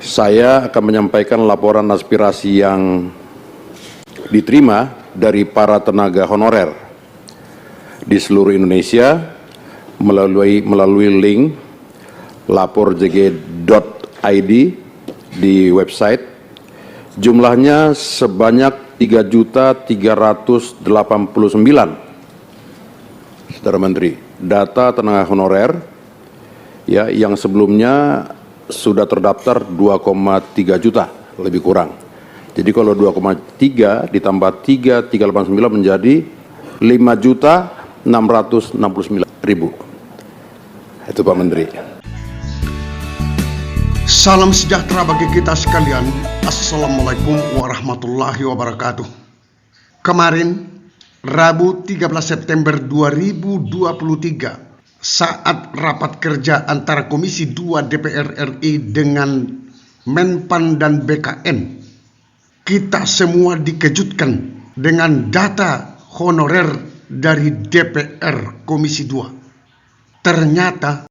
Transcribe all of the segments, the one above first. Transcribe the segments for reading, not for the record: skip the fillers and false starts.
Saya akan menyampaikan laporan aspirasi yang diterima dari para tenaga honorer di seluruh Indonesia melalui link laporjg.id di website. Jumlahnya sebanyak 3.389. Saudara Menteri, data tenaga honorer yang sebelumnya sudah terdaftar 2,3 juta lebih kurang. Jadi kalau 2,3 ditambah 3.389 menjadi 5.669.000. Itu Pak Menteri. Salam sejahtera bagi kita sekalian. Assalamualaikum warahmatullahi wabarakatuh. Kemarin, Rabu 13 September 2023, saat rapat kerja antara Komisi 2 DPR RI dengan Menpan dan BKN, kita semua dikejutkan dengan data honorer dari DPR Komisi 2. Ternyata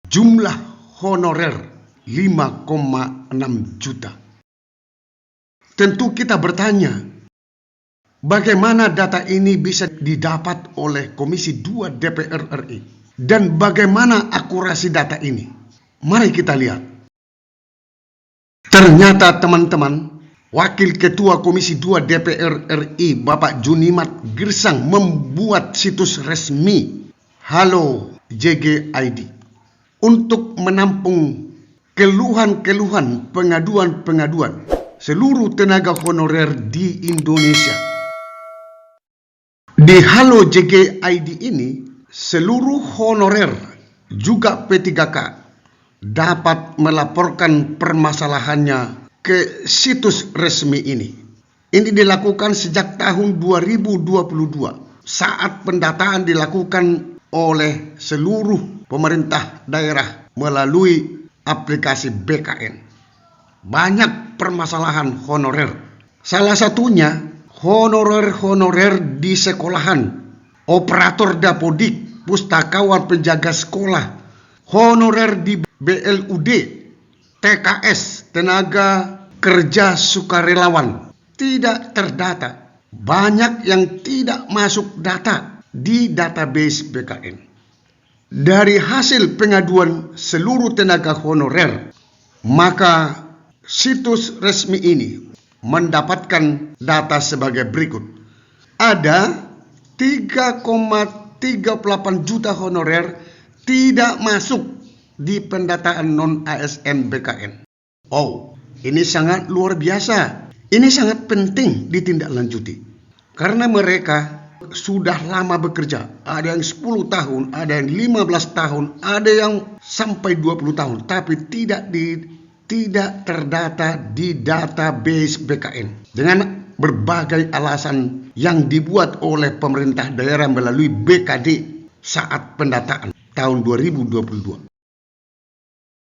jumlah honorer 5,6 juta. Tentu kita bertanya, bagaimana data ini bisa didapat oleh Komisi 2 DPR RI? Dan bagaimana akurasi data ini? Mari kita lihat. Ternyata teman-teman, Wakil Ketua Komisi 2 DPR RI Bapak Junimat Girsang membuat situs resmi Halo JG.id untuk menampung keluhan-keluhan, pengaduan-pengaduan seluruh tenaga honorer di Indonesia. Di Halo JG.id ini, seluruh honorer juga P3K dapat melaporkan permasalahannya ke situs resmi ini. Ini dilakukan sejak tahun 2022 saat pendataan dilakukan oleh seluruh pemerintah daerah melalui aplikasi BKN. Banyak permasalahan honorer. Salah satunya honorer-honorer di sekolahan, operator dapodik, pustakawan penjaga sekolah, honorer di BLUD, TKS, tenaga kerja sukarelawan, tidak terdata. Banyak yang tidak masuk data di database BKN. Dari hasil pengaduan seluruh tenaga honorer, maka situs resmi ini mendapatkan data sebagai berikut. Ada 3,38 juta honorer tidak masuk di pendataan non-ASN BKN. Oh, ini sangat luar biasa. Ini sangat penting ditindaklanjuti. Karena mereka sudah lama bekerja. Ada yang 10 tahun, ada yang 15 tahun, ada yang sampai 20 tahun. Tapi tidak terdata di database BKN. Dengan berbagai alasan yang dibuat oleh pemerintah daerah melalui BKD saat pendataan tahun 2022.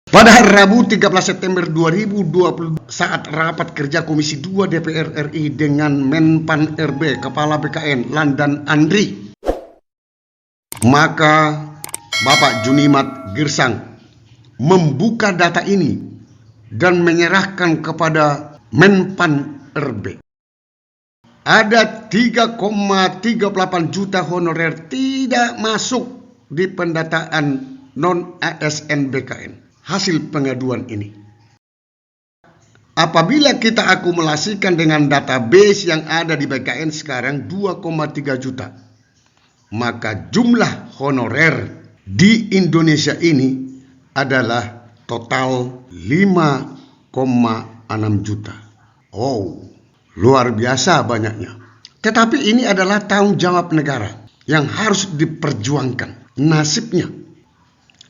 Pada hari Rabu 13 September 2020 saat rapat kerja Komisi 2 DPR RI dengan Menpan RB Kepala BKN Landan Andri, maka Bapak Junimat Girsang membuka data ini dan menyerahkan kepada Menpan RB. Ada 3,38 juta honorer tidak masuk di pendataan non-ASN BKN. Hasil pengaduan ini. Apabila kita akumulasikan dengan database yang ada di BKN sekarang 2,3 juta. Maka jumlah honorer di Indonesia ini adalah total 5,6 juta. Oh, luar biasa banyaknya. Tetapi ini adalah tanggung jawab negara yang harus diperjuangkan. Nasibnya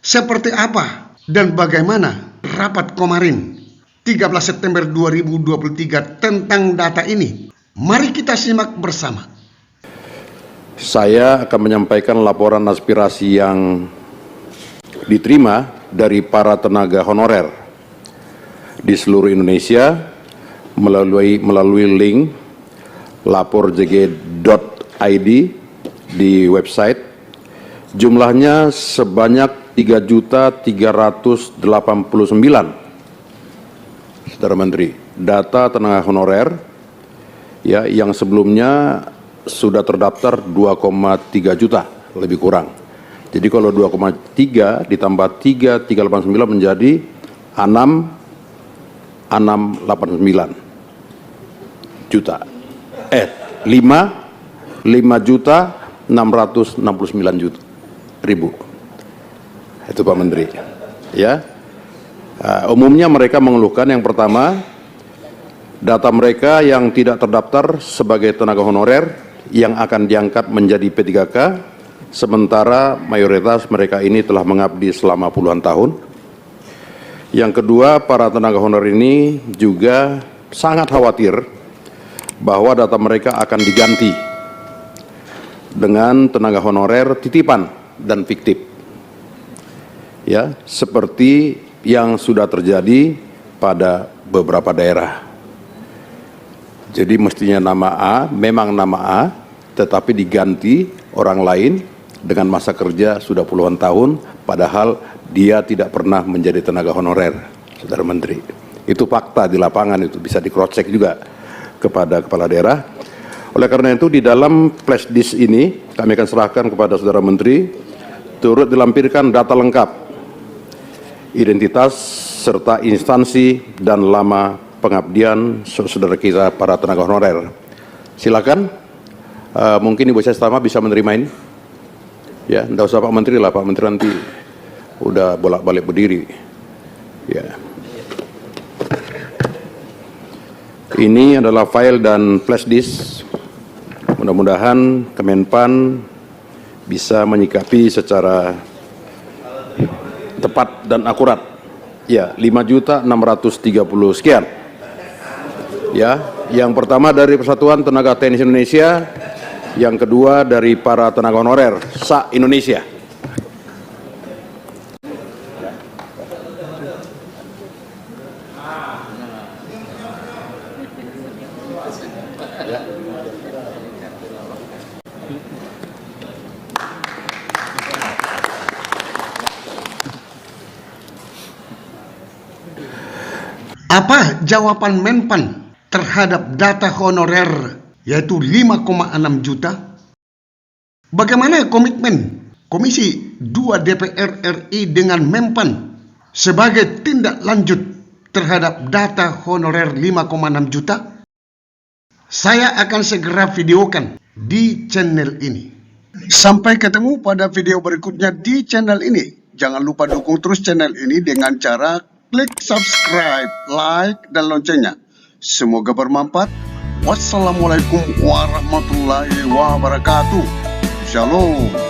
seperti apa dan bagaimana rapat kemarin 13 September 2023 tentang data ini? Mari kita simak bersama. Saya akan menyampaikan laporan aspirasi yang diterima dari para tenaga honorer di seluruh Indonesia melalui link laporjg.id di website. Jumlahnya sebanyak 3.389. Saudara Menteri, data tenaga honorer ya yang sebelumnya sudah terdaftar 2,3 juta lebih kurang. Jadi kalau 2,3 ditambah 3,389 menjadi 6,689 juta. 5,669 juta ribu. Itu Pak Menteri. Ya. Umumnya mereka mengeluhkan yang pertama, data mereka yang tidak terdaftar sebagai tenaga honorer yang akan diangkat menjadi P3K, sementara mayoritas mereka ini telah mengabdi selama puluhan tahun. Yang kedua, para tenaga honorer ini juga sangat khawatir bahwa data mereka akan diganti dengan tenaga honorer titipan dan fiktif. Ya, seperti yang sudah terjadi pada beberapa daerah. Jadi mestinya nama A, memang nama A, tetapi diganti orang lain dengan masa kerja sudah puluhan tahun, padahal dia tidak pernah menjadi tenaga honorer, Saudara Menteri. Itu fakta di lapangan, itu bisa di-cross check juga kepada kepala daerah. Oleh karena itu di dalam flash disk ini kami akan serahkan kepada Saudara Menteri, turut dilampirkan data lengkap, identitas serta instansi dan lama pengabdian saudara kita para tenaga honorer. Silakan, mungkin Ibu Sestama bisa menerima ini. Ya, enggak usah Pak Menteri lah, Pak Menteri nanti udah bolak-balik berdiri. Ya. Ini adalah file dan flash disk. Mudah-mudahan Kemenpan bisa menyikapi secara tepat dan akurat. Ya, 5.630 sekian. Ya, yang pertama dari Persatuan Tenaga Teknis Indonesia, yang kedua dari para tenaga honorer se-Indonesia. Apa jawaban Menpan terhadap data honorer yaitu 5,6 juta? Bagaimana komitmen Komisi 2 DPR RI dengan Menpan sebagai tindak lanjut terhadap data honorer 5,6 juta? Saya akan segera videokan di channel ini. Sampai ketemu pada video berikutnya di channel ini. Jangan lupa dukung terus channel ini dengan cara klik subscribe, like, dan loncengnya. Semoga bermanfaat. Wassalamualaikum warahmatullahi wabarakatuh. Shalom.